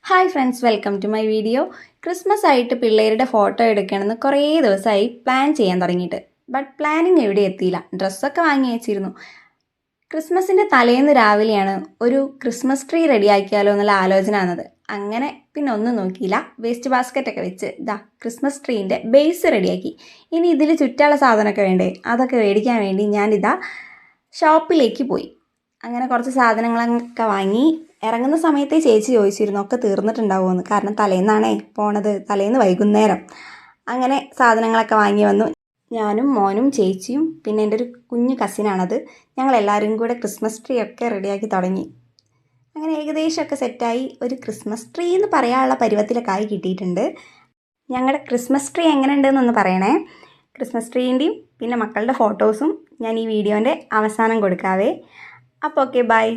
Hi friends, welcome to my video. Christmas ആയിട്ട് പിള്ളേരുടെ photo എടുക്കണമെന്ന് കുറേ ദിവസമായി പ്ലാൻ ചെയ്യാൻ തുടങ്ങിയിട്ട്. ബട്ട് പ്ലാനിങ് എവിടെ എത്തിയില്ല. ഡ്രസ്സൊക്കെ വാങ്ങി വെച്ചിരുന്നു. ക്രിസ്മസിൻ്റെ തലേന്ന് രാവിലെയാണ് ഒരു ക്രിസ്മസ് ട്രീ റെഡിയാക്കിയാലോ എന്നുള്ള ആലോചന വന്നത്. അങ്ങനെ പിന്നെ ഒന്നും നോക്കിയില്ല. വേസ്റ്റ് ബാസ്ക്കറ്റൊക്കെ വെച്ച് ക്രിസ്മസ് ട്രീൻ്റെ ബേസ് റെഡിയാക്കി. ഇനി ഇതിൽ ചുറ്റാനുള്ള സാധനമൊക്കെ വേണ്ടേ, അതൊക്കെ മേടിക്കാൻ വേണ്ടി ഞാനിതാ ഷോപ്പിലേക്ക് പോയി. അങ്ങനെ കുറച്ച് സാധനങ്ങളൊക്കെ വാങ്ങി ഇറങ്ങുന്ന സമയത്തേ ചേച്ചി ചോദിച്ചിരുന്നു ഒക്കെ തീർന്നിട്ടുണ്ടാവുമെന്ന്. കാരണം തലേന്നാണേ പോണത്, തലേന്ന് വൈകുന്നേരം. അങ്ങനെ സാധനങ്ങളൊക്കെ വാങ്ങി വന്നു. ഞാനും മോനും ചേച്ചിയും പിന്നെ എൻ്റെ ഒരു കുഞ്ഞു കസിനാണത്. ഞങ്ങളെല്ലാവരും കൂടെ ക്രിസ്മസ് ട്രീ ഒക്കെ റെഡിയാക്കി തുടങ്ങി. അങ്ങനെ ഏകദേശമൊക്കെ സെറ്റായി. ഒരു ക്രിസ്മസ് ട്രീ എന്ന് പറയാനുള്ള പരുവത്തിലൊക്കെ ആയി കിട്ടിയിട്ടുണ്ട്. ഞങ്ങളുടെ ക്രിസ്മസ് ട്രീ എങ്ങനെ ഉണ്ടെന്നൊന്ന് പറയണേ. ക്രിസ്മസ് ട്രീൻ്റെയും പിന്നെ മക്കളുടെ ഫോട്ടോസും ഞാൻ ഈ വീഡിയോൻ്റെ അവസാനം കൊടുക്കാവേ. അപ്പോൾ ഓക്കെ, ബൈ.